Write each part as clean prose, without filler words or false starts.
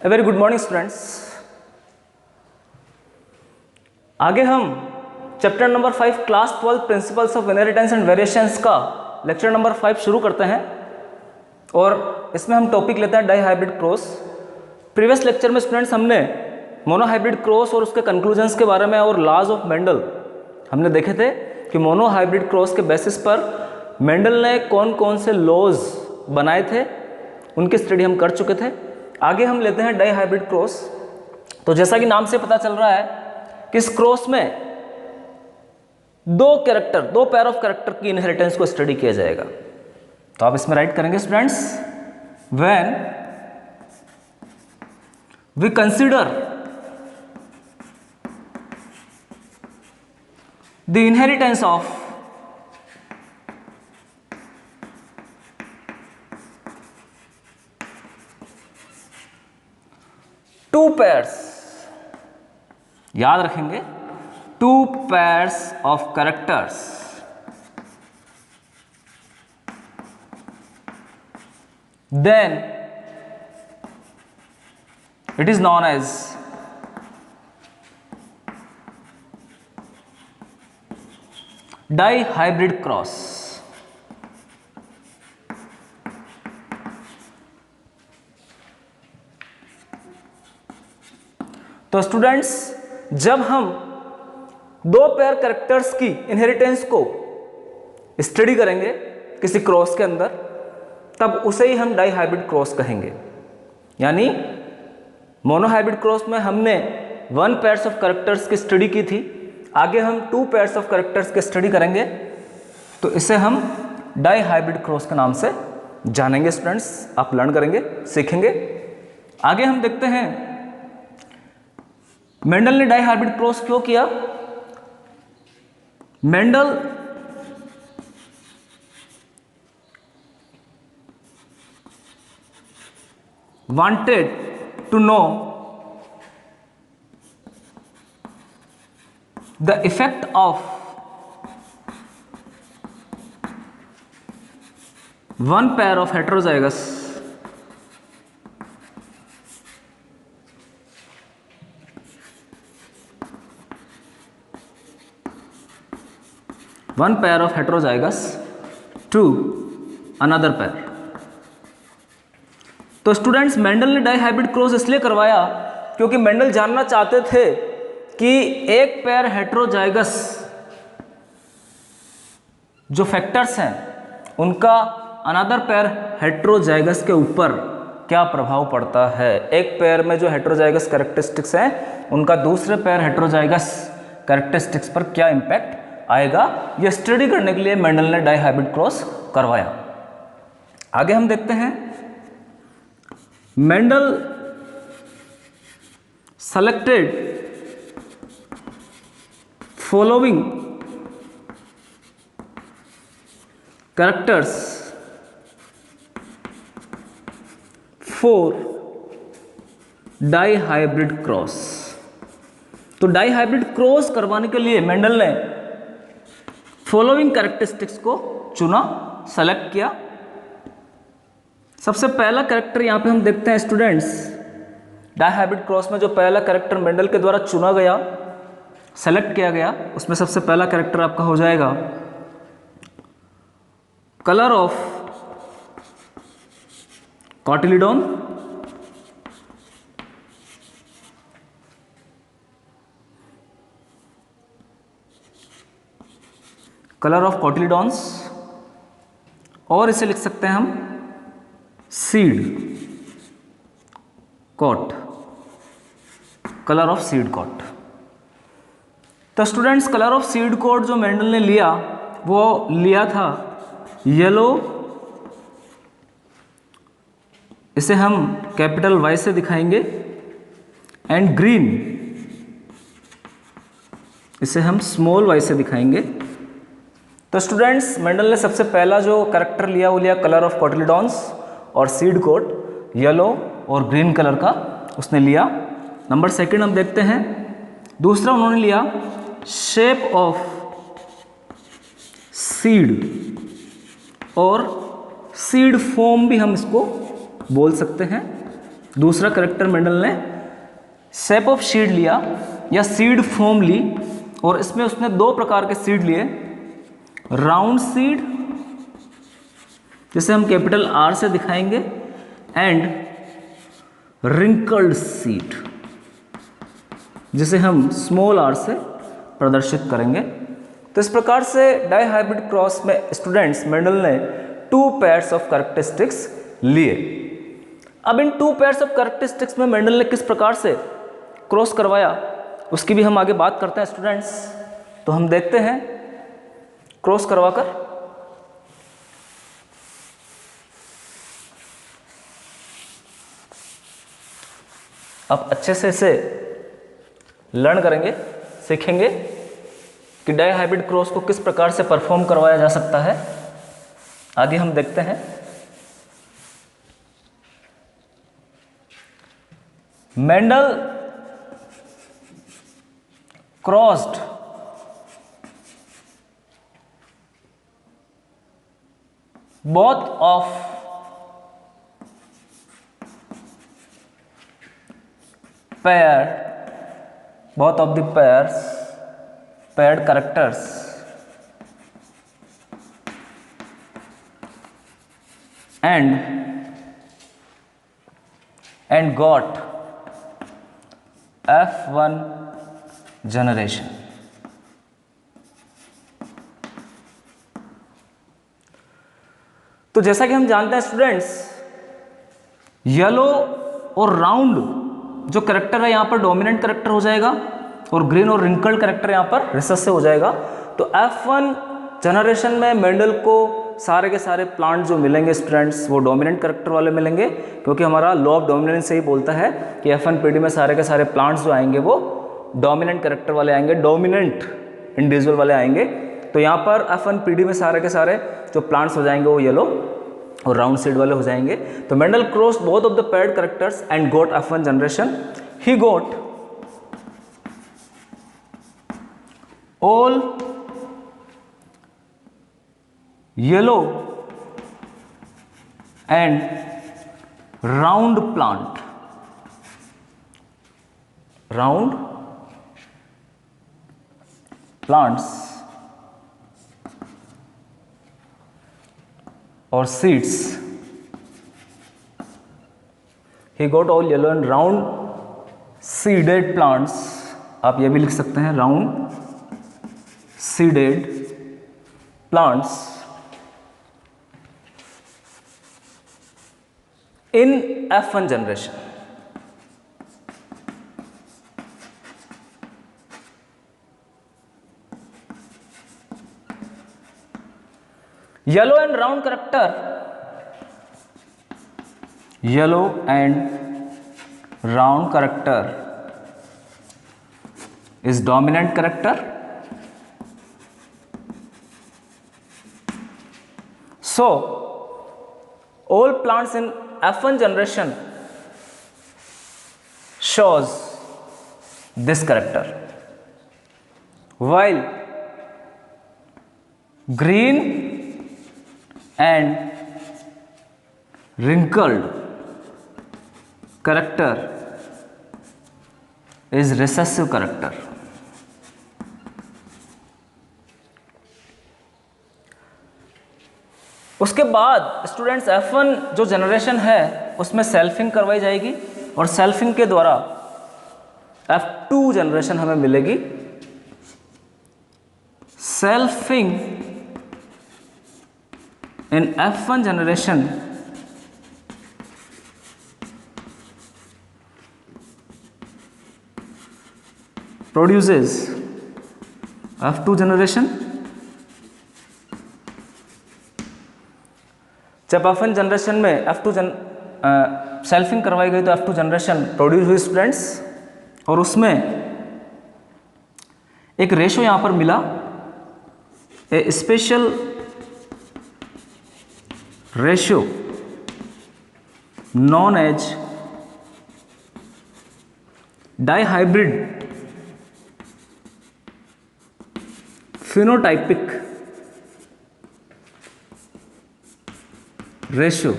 A very good morning students. आगे हम chapter number 5 class 12 principles of inheritance and variations का lecture number 5 शुरू करते हैं और इसमें हम टॉपिक लेते हैं dihybrid cross. Previous lecture में स्टूडेंट्स हमने मोनो हाइब्रिड क्रॉस और उसके कंक्लूजन्स के बारे में और लॉज ऑफ मेंडल हमने देखे थे कि मोनो हाइब्रिड क्रॉस के बेसिस पर मेंडल ने कौन कौन से लॉज बनाए थे, उनकी स्टडी हम कर चुके थे। आगे हम लेते हैं डाई हाइब्रिड क्रॉस। तो जैसा कि नाम से पता चल रहा है कि इस क्रॉस में दो पेयर ऑफ कैरेक्टर की इनहेरिटेंस को स्टडी किया जाएगा। तो आप इसमें राइट करेंगे students, when we consider the inheritance of two pairs, याद रखेंगे, two pairs of characters then it is known as dihybrid cross। तो स्टूडेंट्स, जब हम दो पेयर कैरेक्टर्स की इनहेरिटेंस को स्टडी करेंगे किसी क्रॉस के अंदर, तब उसे ही हम डाई हाइब्रिड क्रॉस कहेंगे। यानी मोनो हाइब्रिड क्रॉस में हमने वन पेयर्स ऑफ कैरेक्टर्स की स्टडी की थी, आगे हम टू पेयर्स ऑफ कैरेक्टर्स की स्टडी करेंगे, तो इसे हम डाई हाइब्रिड क्रॉस के नाम से जानेंगे। स्टूडेंट्स, आप लर्न करेंगे, सीखेंगे। आगे हम देखते हैं मेंडल ने डाई हाइब्रिड क्रॉस क्यों किया। Mendel wanted to know the effect of one pair of heterozygous to another pair। तो स्टूडेंट्स, मेंडल ने डाई हाइब्रिड क्रॉस इसलिए करवाया क्योंकि मेंडल जानना चाहते थे कि एक पेयर हेटेरोजाइगस जो फैक्टर्स हैं उनका अनदर पेयर हेटेरोजाइगस के ऊपर क्या प्रभाव पड़ता है। एक पेयर में जो हेटेरोजाइगस कैरेक्टरिस्टिक्स हैं उनका दूसरे पेयर हेटेरोजाइगस कैरेक्टरिस्टिक्स पर क्या इंपैक्ट आएगा, यह स्टडी करने के लिए मेंडल ने डाई हाइब्रिड क्रॉस करवाया। आगे हम देखते हैं, Mendel selected following characters for dihybrid cross. तो डाई हाइब्रिड क्रॉस करवाने के लिए मेंडल ने फॉलोइंग कैरेक्टरिस्टिक्स को चुना, सेलेक्ट किया। सबसे पहला कैरेक्टर यहां पे हम देखते हैं स्टूडेंट्स, डाई हाइब्रिड क्रॉस में जो पहला कैरेक्टर मेंडल के द्वारा चुना गया, सेलेक्ट किया गया, उसमें सबसे पहला कैरेक्टर आपका हो जाएगा colour of cotyledon. Colour of cotyledons, और इसे लिख सकते हैं हम seed coat, colour of seed coat. तो students, colour of seed coat जो मेंडल ने लिया वो लिया था येलो, इसे हम कैपिटल वाई से दिखाएंगे, एंड ग्रीन, इसे हम स्मॉल वाई से दिखाएंगे। तो स्टूडेंट्स, मेंडल ने सबसे पहला जो कैरेक्टर लिया वो लिया कलर ऑफ कॉटिलिडॉन्स और सीड कोट, येलो और ग्रीन कलर का उसने लिया। नंबर सेकंड हम देखते हैं, दूसरा उन्होंने लिया शेप ऑफ सीड, और सीड फॉर्म भी हम इसको बोल सकते हैं। दूसरा करेक्टर मेंडल ने शेप ऑफ सीड लिया या सीड फॉर्म ली, और इसमें उसने दो प्रकार के सीड लिए, राउंड सीड जिसे हम कैपिटल आर से दिखाएंगे, एंड रिंकल्ड सीड जिसे हम स्मॉल आर से प्रदर्शित करेंगे। तो इस प्रकार से डाई हाइब्रिड क्रॉस में स्टूडेंट्स मेंडल ने 2 पेयर्स ऑफ कैरेक्टरिस्टिक्स लिए। अब इन 2 पेयर्स ऑफ कैरेक्टरिस्टिक्स में मेंडल ने किस प्रकार से क्रॉस करवाया उसकी भी हम आगे बात करते हैं स्टूडेंट्स। तो हम देखते हैं क्रॉस करवाकर। अब अच्छे से इसे लर्न करेंगे, सीखेंगे कि डाई हाइब्रिड क्रॉस को किस प्रकार से परफॉर्म करवाया जा सकता है। आगे हम देखते हैं। Mendel crossed both of the paired characters and got F1 generation। तो जैसा कि हम जानते हैं स्टूडेंट्स, येलो और राउंड जो करेक्टर है यहाँ पर डोमिनेंट करेक्टर हो जाएगा, और ग्रीन और रिंकल्ड करेक्टर यहाँ पर रिसेसिव हो जाएगा। तो F1 जनरेशन में मेंडल को सारे के सारे प्लांट जो मिलेंगे स्टूडेंट्स वो डोमिनेंट करेक्टर वाले मिलेंगे, क्योंकि हमारा लॉ ऑफ डोमिनेंस से ही बोलता है कि F1 पीढ़ी में सारे के सारे प्लांट्स जो आएंगे वो डोमिनेंट करेक्टर वाले आएंगे, डोमिनेंट इंडिविजुअल वाले आएंगे। तो यहाँ पर F1 पीढ़ी में सारे के सारे जो प्लांट्स हो जाएंगे वो येलो और राउंड सीड वाले हो जाएंगे। तो Mendel crossed both of the paired characters and got F1 generation. He got all yellow and round plants or seeds। he got all yellow and round seeded plants। आप ये भी लिख सकते हैं round seeded plants in F1 generation। yellow and round character is dominant character। So all plants in F1 generation shows this character, while green and wrinkled character is recessive character। उसके बाद students F1 जो generation है उसमें selfing करवाई जाएगी, और selfing के द्वारा F2 जनरेशन हमें मिलेगी। सेल्फिंग इन F1 generation produces F2 generation. जब F1 जनरेशन में सेल्फिंग करवाई गई तो F2 जनरेशन प्रोड्यूस हुई स्टूडेंट्स, और उसमें एक रेशो यहाँ पर मिला, a special ratio known as dihybrid phenotypic ratio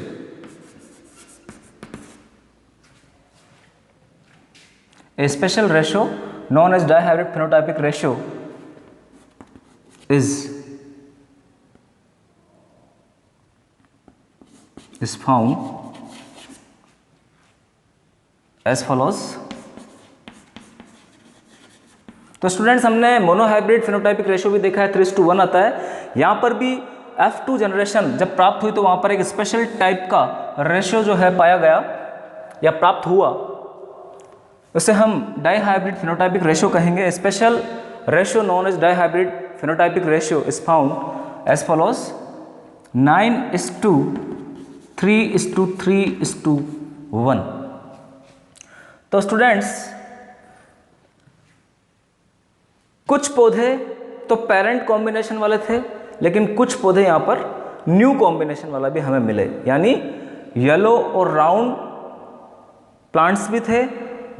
A special ratio known as dihybrid phenotypic ratio is found as follows. तो स्टूडेंट्स हमने मोनोहाइब्रिड फिनोटाइपिक रेशियो भी देखा है, 3:1 आता है। यहाँ पर भी F2 जनरेशन जब प्राप्त हुई तो वहाँ पर एक स्पेशल टाइप का रेशियो जो है पाया गया या प्राप्त हुआ, उसे हम डाइहाइब्रिड फिनोटाइपिक रेशियो कहेंगे। Special ratio known as dihybrid phenotypic ratio is found as follows 9:3:3:1। तो स्टूडेंट्स कुछ पौधे तो पेरेंट कॉम्बिनेशन वाले थे, लेकिन कुछ पौधे यहाँ पर न्यू कॉम्बिनेशन वाला भी हमें मिले, यानी येलो और राउंड प्लांट्स भी थे,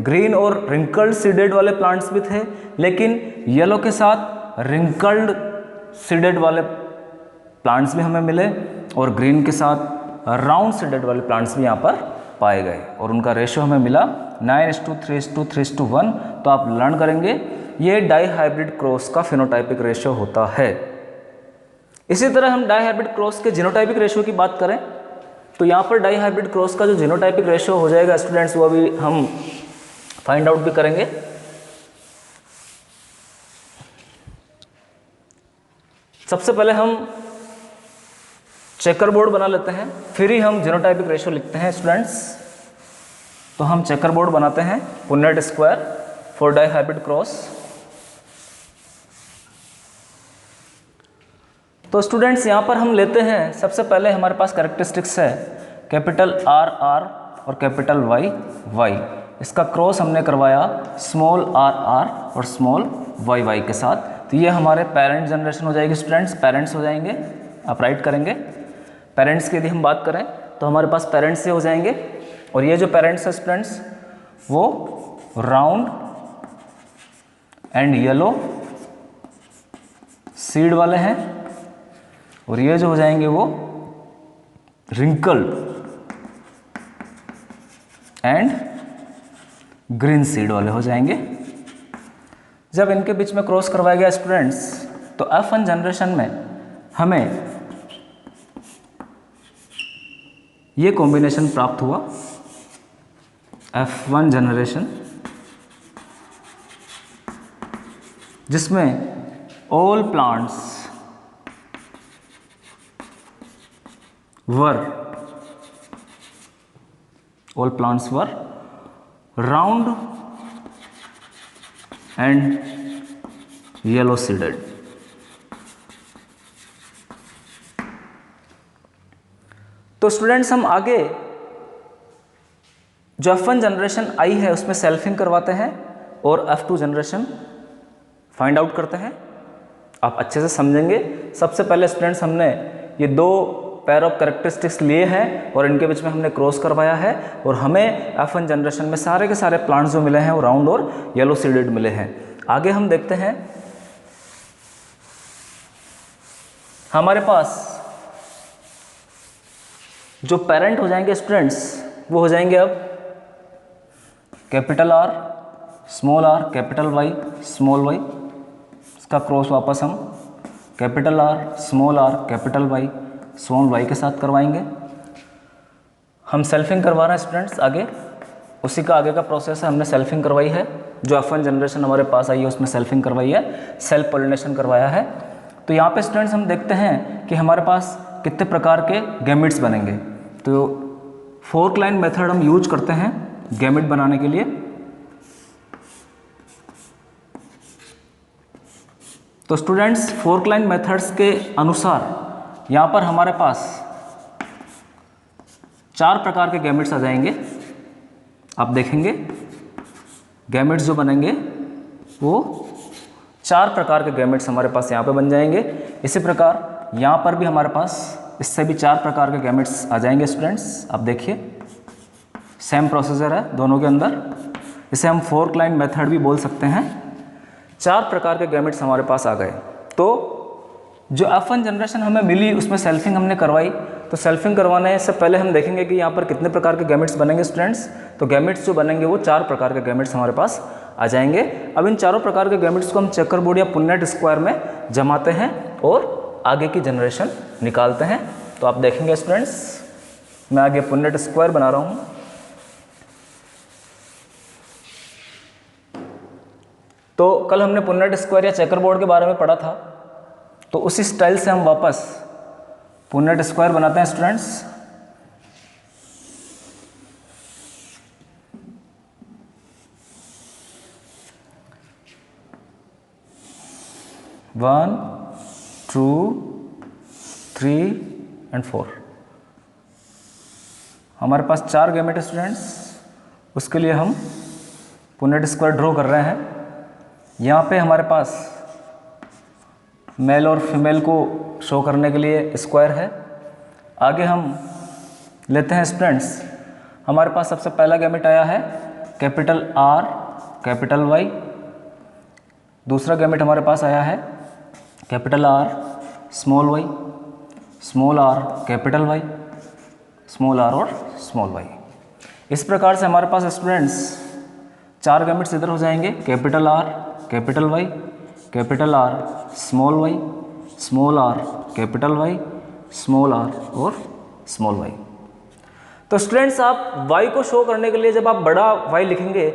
ग्रीन और रिंकल्ड सीडेड वाले प्लांट्स भी थे, लेकिन येलो के साथ रिंकल्ड सीडेड वाले प्लांट्स भी हमें मिले और ग्रीन के साथ राउंड सीडेड वाले प्लांट्स भी यहाँ पर पाए गए और उनका रेशियो हमें मिला 9:3:3:1। तो आप लर्न करेंगे ये डाइहाइब्रिड क्रॉस का फिनोटाइपिक रेशियो होता है। इसी तरह हम डाइहाइब्रिड क्रॉस के जीनोटाइपिक रेशियो की बात करें तो यहाँ पर डाइहाइब्रिड क्रॉस का जो जीनोटाइपिक रेशियो हो जाएगा स्टूडेंट्स, वो अभी हम फाइंड आउट भी करेंगे। सबसे पहले हम चेकर बोर्ड बना लेते हैं, फिर ही हम जीनोटाइपिक रेशियो लिखते हैं स्टूडेंट्स। तो हम चेकर बोर्ड बनाते हैं, Punnett square for dihybrid cross. तो स्टूडेंट्स यहाँ पर हम लेते हैं, सबसे पहले हमारे पास कैरेक्टरिस्टिक्स है कैपिटल आर आर और कैपिटल वाई वाई। इसका क्रॉस हमने करवाया स्मॉल आर आर और स्मॉल वाई वाई के साथ। तो ये हमारे पेरेंट जनरेशन हो जाएगी स्टूडेंट्स, पेरेंट्स हो जाएंगे। आप राइट करेंगे पेरेंट्स की यदि हम बात करें तो हमारे पास पेरेंट्स से हो जाएंगे, और ये जो पेरेंट्स है स्टूडेंट्स वो राउंड एंड येलो सीड वाले हैं, और ये जो हो जाएंगे वो रिंकल्ड एंड ग्रीन सीड वाले हो जाएंगे। जब इनके बीच में क्रॉस करवाया गया स्टूडेंट्स तो F1 जनरेशन में हमें ये कॉम्बिनेशन प्राप्त हुआ, F1 जनरेशन, जिसमें all plants were round and yellow seeded. तो स्टूडेंट्स हम आगे जो F1 जनरेशन आई है उसमें सेल्फिंग करवाते हैं और F2 जनरेशन फाइंड आउट करते हैं। आप अच्छे से समझेंगे। सबसे पहले स्टूडेंट्स हमने ये दो पेयर ऑफ कैरेक्टरिस्टिक्स लिए हैं और इनके बीच में हमने क्रॉस करवाया है, और हमें F1 जनरेशन में सारे के सारे प्लांट्स जो मिले हैं वो राउंड और येलो सीडेड मिले हैं। आगे हम देखते हैं हमारे पास जो पेरेंट हो जाएंगे स्टूडेंट्स वो हो जाएंगे अब capital R small R capital Y small Y. इसका क्रॉस वापस हम capital R small R capital Y small Y के साथ करवाएंगे। हम सेल्फिंग करवा रहे हैं स्टूडेंट्स आगे, उसी का आगे का प्रोसेस है। हमने सेल्फिंग करवाई है, जो F1 जनरेशन हमारे पास आई है उसमें सेल्फिंग करवाई है, सेल्फ पोलिनेशन करवाया है। तो यहाँ पे स्टूडेंट्स हम देखते हैं कि हमारे पास कितने प्रकार के गैमेट्स बनेंगे। तो फोर्क लाइन मेथड हम यूज करते हैं गैमेट बनाने के लिए। तो स्टूडेंट्स फोर्क लाइन मेथड्स के अनुसार यहाँ पर हमारे पास 4 प्रकार के गैमेट्स आ जाएंगे। आप देखेंगे गैमेट्स जो बनेंगे वो 4 प्रकार के गैमेट्स हमारे पास यहाँ पे बन जाएंगे। इसी प्रकार यहाँ पर भी हमारे पास इससे भी 4 प्रकार के गैमेट्स आ जाएंगे स्टूडेंट्स। आप देखिए सेम प्रोसीजर है दोनों के अंदर, इसे हम फोर्क लाइन मेथड भी बोल सकते हैं। 4 प्रकार के गैमेट्स हमारे पास आ गए। तो जो F1 जनरेशन हमें मिली उसमें सेल्फिंग हमने करवाई, तो सेल्फिंग करवाने से पहले हम देखेंगे कि यहाँ पर कितने प्रकार के गैमेट्स बनेंगे स्टूडेंट्स। तो गैमेट्स जो बनेंगे वो 4 प्रकार के गैमेट्स हमारे पास आ जाएंगे। अब इन चारों प्रकार के गैमेट्स को हम चेकर बोर्ड या पुन्नेट स्क्वायर में जमाते हैं और आगे की जनरेशन निकालते हैं। तो आप देखेंगे स्टूडेंट्स, मैं आगे पुन्नेट स्क्वायर बना रहा हूँ। तो कल हमने पुन्नेट स्क्वायर या चेकर बोर्ड के बारे में पढ़ा था, तो उसी स्टाइल से हम वापस पुन्नेट स्क्वायर बनाते हैं स्टूडेंट्स। One, 2, 3 and 4। हमारे पास 4 गैमेट स्टूडेंट्स, उसके लिए हम पुन्नेट स्क्वायर ड्रॉ कर रहे हैं। यहाँ पे हमारे पास मेल और फीमेल को शो करने के लिए स्क्वायर है। आगे हम लेते हैं स्टूडेंट्स, हमारे पास सबसे पहला गैमेट आया है कैपिटल R कैपिटल Y। दूसरा गैमेट हमारे पास आया है capital R small y, small r capital Y, small r और स्मॉल y। इस प्रकार से हमारे पास स्टूडेंट्स 4 गैमेट्स इधर हो जाएंगे, capital R capital Y, capital R small y, small r capital Y, small r और स्मॉल y। तो स्टूडेंट्स आप y को शो करने के लिए जब आप बड़ा Y लिखेंगे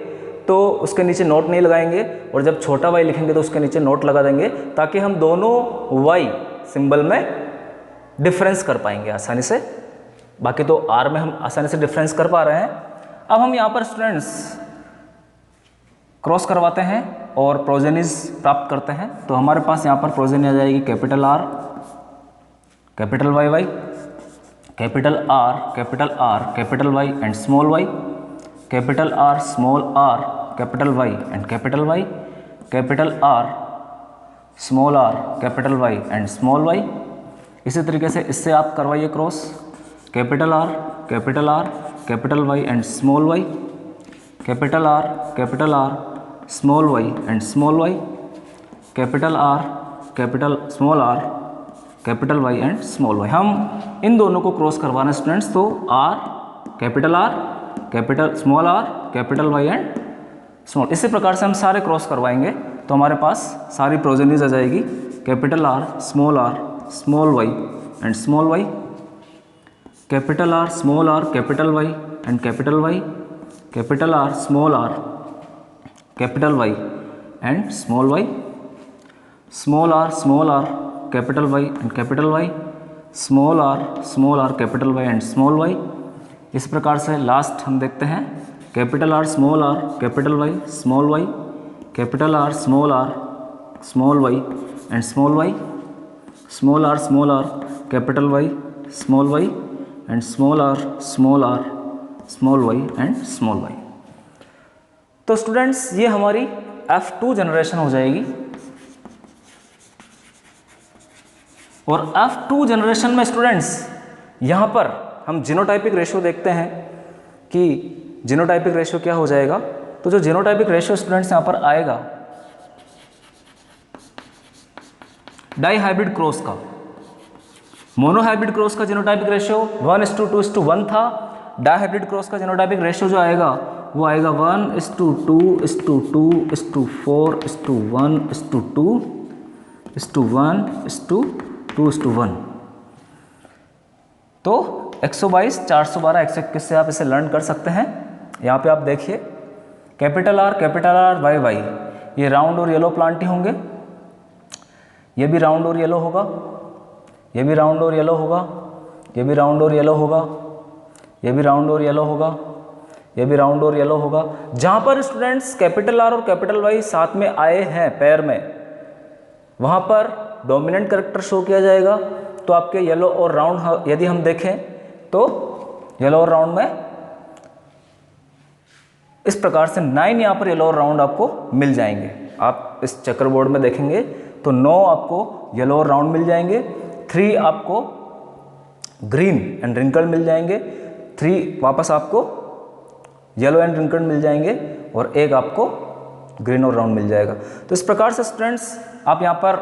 तो उसके नीचे नोट नहीं लगाएंगे, और जब छोटा y लिखेंगे तो उसके नीचे नोट लगा देंगे, ताकि हम दोनों y सिंबल में डिफरेंस कर पाएंगे आसानी से। बाकी तो r में हम आसानी से डिफरेंस कर पा रहे हैं। अब हम यहाँ पर स्टूडेंट्स क्रॉस करवाते हैं और प्रोजेनिज प्राप्त करते हैं। तो हमारे पास यहाँ पर प्रोजेनी आ जाएगी capital R capital YY, capital R capital Y and small y, capital R small r capital Y and capital Y, capital R small r capital Y and small y। इसी तरीके से इससे आप करवाइए cross, capital R capital Y and small y, capital R small y and small y, capital R small r capital Y and small y। हम इन दोनों को cross करवाना स्टूडेंट्स, तो R capital small r capital Y and small. इसी प्रकार से हम सारे क्रॉस करवाएंगे तो हमारे पास सारी प्रोजेनीज आ जाएगी, capital R small y and small y, capital R small r capital Y and capital Y, capital R small r capital Y and small y, small r capital Y and capital Y, small r capital Y and small y। इस प्रकार से last हम देखते हैं capital R small r capital Y small y, capital R small y and small y, small r capital Y small y and small r small y and small y। तो students ये हमारी F2 generation हो जाएगी। और F2 generation में students यहाँ पर हम जीनोटाइपिक रेशियो देखते हैं कि जीनोटाइपिक रेशियो क्या हो जाएगा। तो जो जीनोटाइपिक रेशियो स्टूडेंट्स यहाँ पर आएगा डाई हाइब्रिड क्रॉस का, मोनो हाइब्रिड क्रॉस का जीनोटाइपिक रेशियो 1:2:1 था। डाई हाइब्रिड क्रॉस का जीनोटाइपिक रेशियो जो आएगा वो आएगा 1:2:2:4:1:2:1:2:1। तो 122, 412, 121 से आप इसे लर्न कर सकते हैं। यहाँ पे आप देखिए कैपिटल R YY ये राउंड और येलो प्लांट ही होंगे, ये भी राउंड और येलो होगा, ये भी राउंड और येलो होगा, ये भी राउंड और येलो होगा, ये भी राउंड और येलो होगा, ये भी राउंड और येलो होगा। जहाँ पर स्टूडेंट्स कैपिटल R और कैपिटल Y साथ में आए हैं पैर में, वहाँ पर डोमिनेंट कैरेक्टर शो किया जाएगा। तो आपके येलो और राउंड यदि हम देखें तो येलो और राउंड में इस प्रकार से 9 यहाँ पर येलो और राउंड आपको मिल जाएंगे। आप इस चेकर बोर्ड में देखेंगे तो 9 आपको येलो और राउंड मिल जाएंगे, 3 आपको ग्रीन एंड रिंकल मिल जाएंगे, 3 वापस आपको येलो एंड रिंकल मिल जाएंगे और 1 आपको ग्रीन और राउंड मिल जाएगा। तो इस प्रकार से स्टूडेंट्स आप यहाँ पर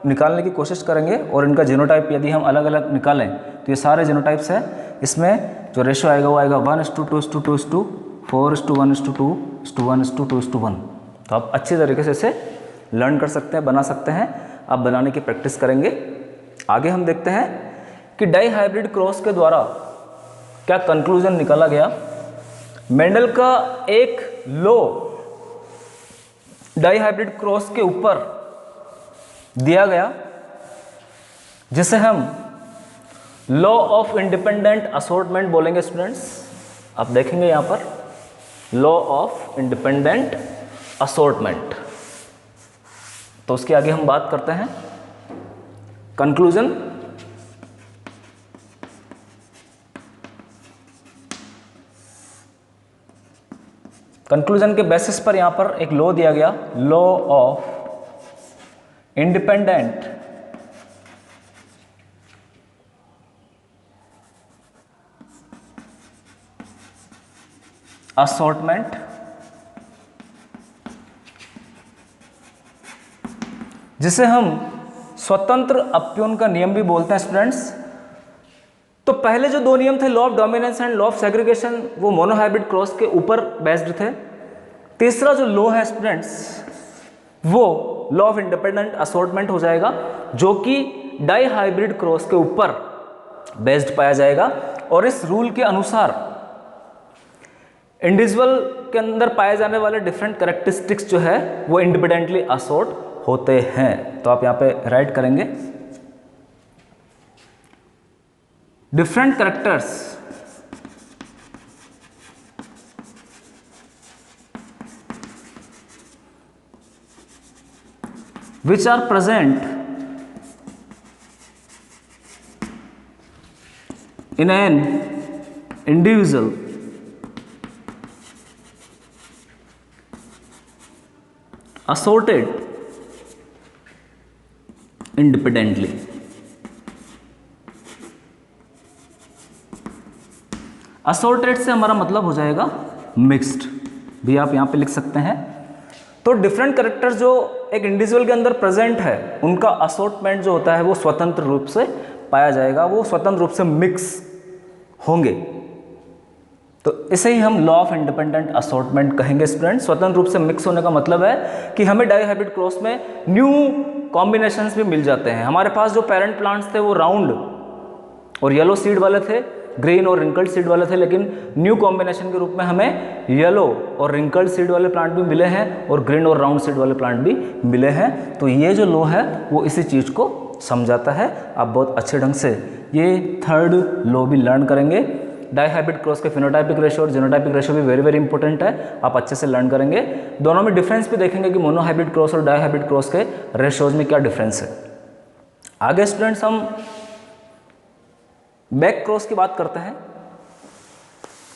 निकालने की कोशिश करेंगे और इनका जीनोटाइप यदि हम अलग अलग निकालें तो ये सारे जीनोटाइप्स हैं। इसमें जो रेशो आएगा वो आएगा 1:2:2:2, 4:1:2:2:1:2:1। तो आप अच्छी तरीके से इसे लर्न कर सकते हैं, बना सकते हैं। आप बनाने की प्रैक्टिस करेंगे। आगे हम देखते हैं कि डाई हाइब्रिड क्रॉस के द्वारा क्या कंक्लूजन निकाला गया। मेंडल का एक लॉ डाई हाइब्रिड क्रॉस के ऊपर दिया गया जिसे हम लॉ ऑफ इंडिपेंडेंट असॉर्टमेंट बोलेंगे स्टूडेंट्स। आप देखेंगे यहां पर लॉ ऑफ इंडिपेंडेंट असॉर्टमेंट। तो उसके आगे हम बात करते हैं कंक्लूजन। कंक्लूजन के बेसिस पर यहां पर एक लॉ दिया गया, लॉ ऑफ इंडिपेंडेंट असॉर्टमेंट, जिसे हम स्वतंत्र अप्यून का नियम भी बोलते हैं स्टूडेंट्स। तो पहले जो दो नियम थे, law of dominance and law of segregation, वो मोनोहाइब्रिड क्रॉस के ऊपर बेस्ड थे। तीसरा जो लॉ है स्टूडेंट्स वो लॉ ऑफ इंडिपेंडेंट असॉर्टमेंट हो जाएगा, जो कि डाई हाइब्रिड क्रॉस के ऊपर बेस्ड पाया जाएगा। और इस रूल के अनुसार इंडिविजुअल के अंदर पाए जाने वाले डिफरेंट कैरेक्टरिस्टिक्स जो है वो इंडिपेंडेंटली असॉर्ट होते हैं। तो आप यहां पे राइट करेंगे different characters which are present in an individual assorted independently। Assorted से हमारा मतलब हो जाएगा मिक्स्ड, भी आप यहां पे लिख सकते हैं। तो डिफरेंट कैरेक्टर्स जो एक इंडिविजुअल के अंदर प्रेजेंट है उनका असॉर्टमेंट जो होता है वो स्वतंत्र रूप से पाया जाएगा, वो स्वतंत्र रूप से मिक्स होंगे। तो इसे ही हम लॉ ऑफ इंडिपेंडेंट असॉर्टमेंट कहेंगे स्टूडेंट। स्वतंत्र रूप से मिक्स होने का मतलब है कि हमें डाई हाइब्रिड क्रॉस में न्यू कॉम्बिनेशंस भी मिल जाते हैं। हमारे पास जो पेरेंट प्लांट्स थे वो राउंड और येलो सीड वाले थे, ग्रीन और रिंकल्ड सीड वाले थे, लेकिन न्यू कॉम्बिनेशन के रूप में हमें येलो और रिंकल्ड सीड वाले प्लांट भी मिले हैं और ग्रीन और राउंड सीड वाले प्लांट भी मिले हैं। तो ये जो लॉ है वो इसी चीज़ को समझाता है। आप बहुत अच्छे ढंग से ये थर्ड लॉ भी लर्न करेंगे। डाई हाइब्रिड क्रॉस के फिनोटाइपिक रेशियो और जीनोटाइपिक रेशियो भी वेरी वेरी इंपॉर्टेंट है, आप अच्छे से लर्न करेंगे। दोनों में डिफरेंस भी देखेंगे कि मोनो हाइब्रिड क्रॉस और डाई हाइब्रिड क्रॉस के रेशियोज में क्या डिफरेंस है। आगे स्टूडेंट्स हम बैक क्रॉस की बात करते हैं।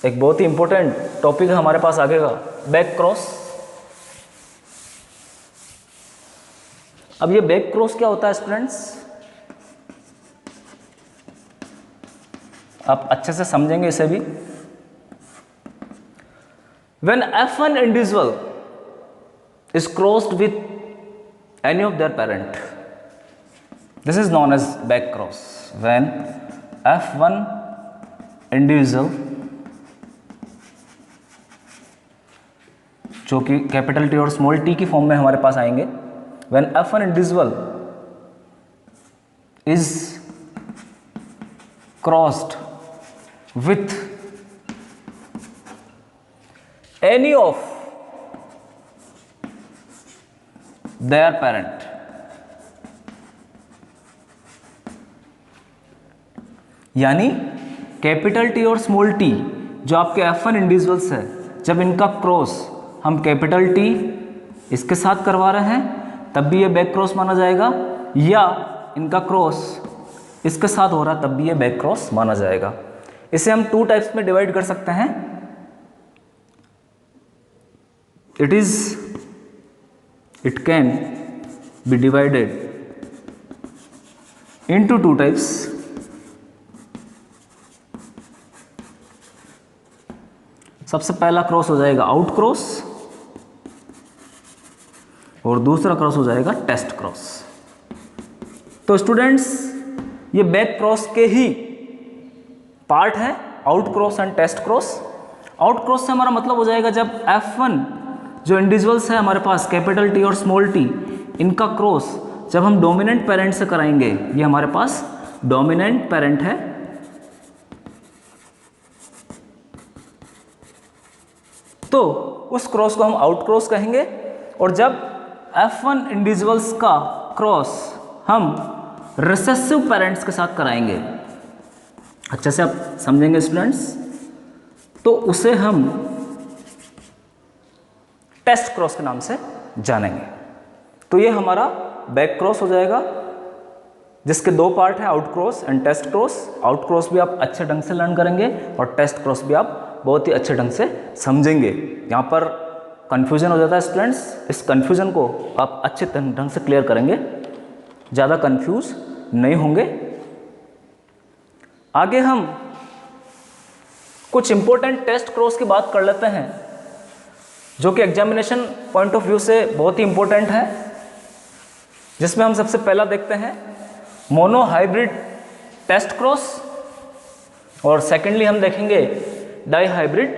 एक बहुत ही इंपॉर्टेंट टॉपिक है हमारे पास आगे का, बैक क्रॉस। अब ये बैक क्रॉस क्या होता है स्टूडेंट्स, आप अच्छे से समझेंगे इसे भी। When F1 individual is crossed with any of their parent, this is known as back cross. When F1 individual, जो कि कैपिटल टी और स्मॉल टी की फॉर्म में हमारे पास आएंगे, when F1 individual is crossed with any of their parent, यानी capital T और small T जो आपके F1 इंडिविजुअल्स है, जब इनका क्रॉस हम कैपिटल टी इसके साथ करवा रहे हैं तब भी ये बैक क्रॉस माना जाएगा, या इनका क्रॉस इसके साथ हो रहा तब भी ये बैक क्रॉस माना जाएगा। इसे हम टू टाइप्स में डिवाइड कर सकते हैं। it can be divided into two types. सबसे पहला क्रॉस हो जाएगा आउट क्रॉस और दूसरा क्रॉस हो जाएगा टेस्ट क्रॉस। तो स्टूडेंट्स ये बैक क्रॉस के ही पार्ट है, out cross and test cross. Out cross से हमारा मतलब हो जाएगा जब F1 जो इंडिविजुअल्स है हमारे पास कैपिटल T और स्मॉल t, इनका क्रॉस जब हम डोमिनेंट पेरेंट से कराएंगे, ये हमारे पास डोमिनेंट पेरेंट है, तो उस क्रॉस को हम आउट क्रॉस कहेंगे। और जब F1 इंडिविजुअल्स का क्रॉस हम रिसेसिव पेरेंट्स के साथ कराएंगे, अच्छे से आप समझेंगे स्टूडेंट्स, तो उसे हम टेस्ट क्रॉस के नाम से जानेंगे। तो ये हमारा बैक क्रॉस हो जाएगा, जिसके दो पार्ट हैं, out cross and test cross. Out cross भी आप अच्छे ढंग से लर्न करेंगे और टेस्ट क्रॉस भी आप बहुत ही अच्छे ढंग से समझेंगे। यहाँ पर कन्फ्यूजन हो जाता है स्टूडेंट्स, इस कन्फ्यूजन को आप अच्छे ढंग से क्लियर करेंगे, ज़्यादा कन्फ्यूज नहीं होंगे। आगे हम कुछ इंपॉर्टेंट टेस्ट क्रॉस की बात कर लेते हैं, जो कि एग्जामिनेशन पॉइंट ऑफ व्यू से बहुत ही इंपॉर्टेंट है, जिसमें हम सबसे पहला देखते हैं मोनो हाइब्रिड टेस्ट क्रॉस, और सेकेंडली हम देखेंगे डाई हाइब्रिड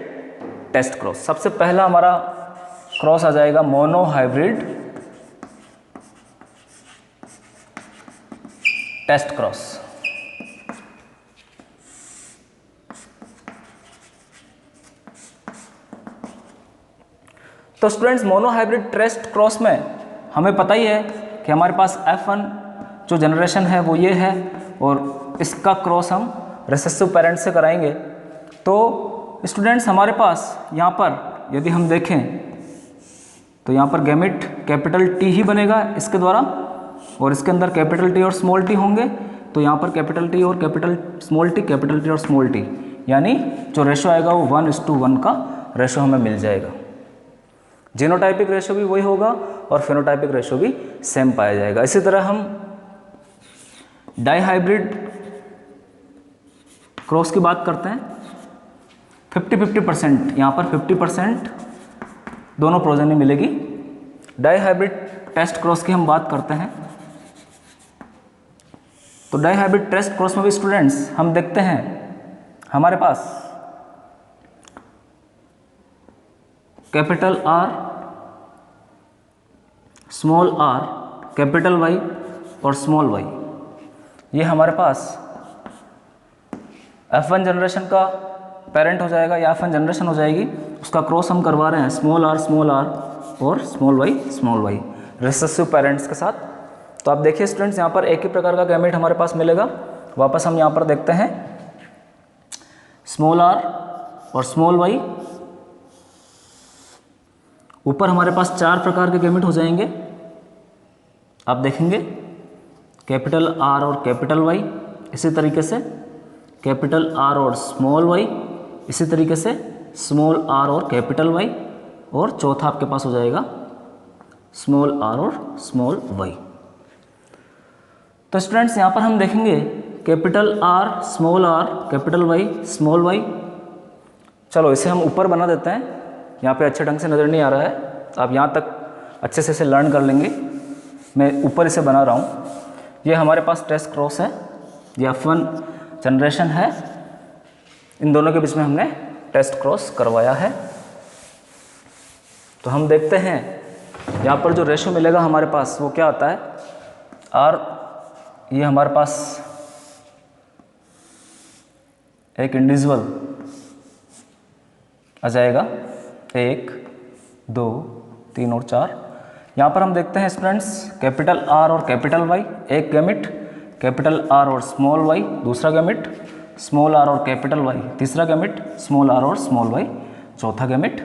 टेस्ट क्रॉस। सबसे पहला हमारा क्रॉस आ जाएगा मोनो हाइब्रिड टेस्ट क्रॉस। तो students monohybrid test cross में हमें पता ही है कि हमारे पास F1 जो जनरेशन है वो ये है, और इसका क्रॉस हम रिसेसिव पेरेंट से कराएंगे। तो स्टूडेंट्स हमारे पास यहाँ पर यदि हम देखें तो यहाँ पर गैमेट कैपिटल T ही बनेगा इसके द्वारा, और इसके अंदर कैपिटल T और स्मॉल t होंगे। तो यहाँ पर कैपिटल T और capital small t, capital T और स्मॉल t, यानी जो रेशो आएगा वो 1:1 का रेशो हमें मिल जाएगा। जीनोटाइपिक रेशो भी वही होगा और फेनोटाइपिक रेशो भी सेम पाया जाएगा। इसी तरह हम डाई हाइब्रिड क्रॉस की बात करते हैं। 50-50%, यहाँ पर 50% दोनों प्रोजेनी मिलेगी। डाई हाइब्रिड टेस्ट क्रॉस की हम बात करते हैं, तो डाई हाइब्रिड टेस्ट क्रॉस में भी स्टूडेंट्स हम देखते हैं हमारे पास capital R, small r, capital Y और स्मॉल y, ये हमारे पास F1 जनरेशन का पेरेंट हो जाएगा या F1 जनरेशन हो जाएगी, उसका क्रॉस हम करवा रहे हैं स्मॉल r और स्मॉल y रिसेसिव पेरेंट्स के साथ। तो आप देखिए स्टूडेंट्स, यहाँ पर एक ही प्रकार का गैमेट हमारे पास मिलेगा। वापस हम यहाँ पर देखते हैं स्मॉल r और स्मॉल y, ऊपर हमारे पास 4 प्रकार के गैमेट हो जाएंगे। आप देखेंगे कैपिटल R और कैपिटल Y, इसी तरीके से कैपिटल R और स्मॉल y, इसी तरीके से स्मॉल r और कैपिटल Y, और चौथा आपके पास हो जाएगा स्मॉल r और स्मॉल y। तो स्टूडेंट्स यहाँ पर हम देखेंगे capital R, small r, capital Y, small y। चलो इसे हम ऊपर बना देते हैं, यहाँ पे अच्छे ढंग से नज़र नहीं आ रहा है, आप यहाँ तक अच्छे से इसे लर्न कर लेंगे। मैं ऊपर इसे बना रहा हूँ। ये हमारे पास टेस्ट क्रॉस है, ये F1 जनरेशन है, इन दोनों के बीच में हमने टेस्ट क्रॉस करवाया है। तो हम देखते हैं यहाँ पर जो रेशो मिलेगा हमारे पास वो क्या आता है। R, ये हमारे पास एक इंडिविजुअल आ जाएगा, 1, 2, 3 और 4। यहाँ पर हम देखते हैं स्टूडेंट्स कैपिटल R और कैपिटल Y, एक गैमेट, कैपिटल R और स्मॉल y दूसरा गैमेट, स्मॉल r और कैपिटल Y तीसरा गैमेट, स्मॉल r और स्मॉल y चौथा gamete,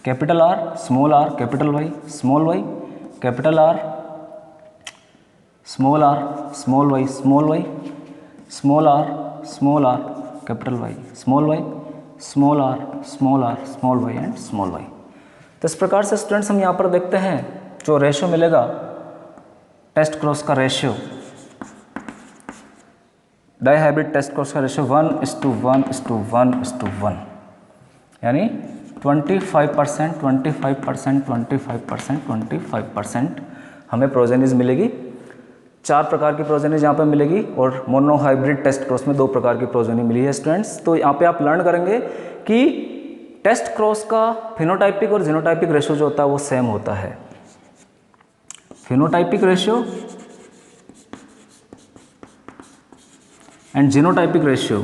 capital R, small r, capital Y, small y, capital R, small r, small y, small y, small r, small r, capital Y, small y, small r, small r, small y and small y। तो इस प्रकार से students हम यहाँ पर देखते हैं जो रेशियो मिलेगा टेस्ट क्रॉस का ratio, dihybrid test cross का रेशियो 1:1:1:1, यानी 25%, 25%, 25%, 25% हमें प्रोजेनिस मिलेगी 4 प्रकार की प्रोजेनी यहाँ पे मिलेगी और मोनोहाइब्रिड टेस्ट क्रॉस में 2 प्रकार की प्रोजेनी मिली है स्टूडेंट्स। तो यहाँ पे आप लर्न करेंगे कि टेस्ट क्रॉस का फिनोटाइपिक और जीनोटाइपिक रेशियो जो होता है वो सेम होता है। Phenotypic ratio and genotypic ratio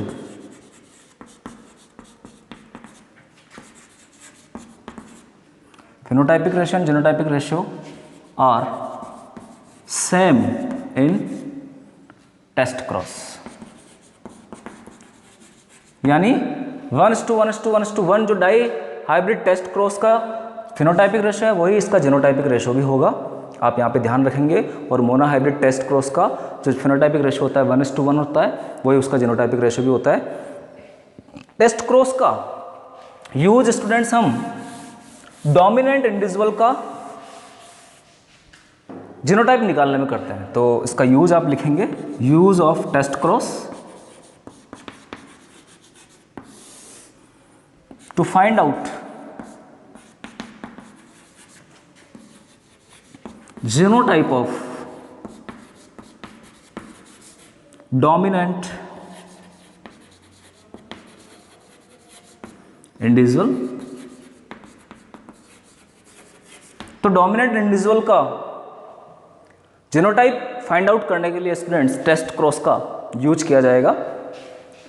phenotypic ratio and genotypic ratio are same in test cross, यानी 1:1:1:1 जो डाई हाइब्रिड टेस्ट क्रॉस का फिनोटाइपिक रेशियो है वही इसका जीनोटाइपिक रेशियो भी होगा। आप यहाँ पे ध्यान रखेंगे। और मोनो हाइब्रिड टेस्ट क्रॉस का जो फिनोटाइपिक रेशियो होता है 1:1 होता है, वही उसका जीनोटाइपिक रेशियो भी होता है। टेस्ट क्रॉस का यूज स्टूडेंट्स हम डोमिनेंट इंडिविजुअल का जीनोटाइप निकालने में करते हैं। तो इसका यूज आप लिखेंगे, use of test cross to find out genotype of dominant individual. तो डोमिनेंट इंडिविजुअल का जीनोटाइप फाइंड आउट करने के लिए स्टूडेंट्स टेस्ट क्रॉस का यूज किया जाएगा।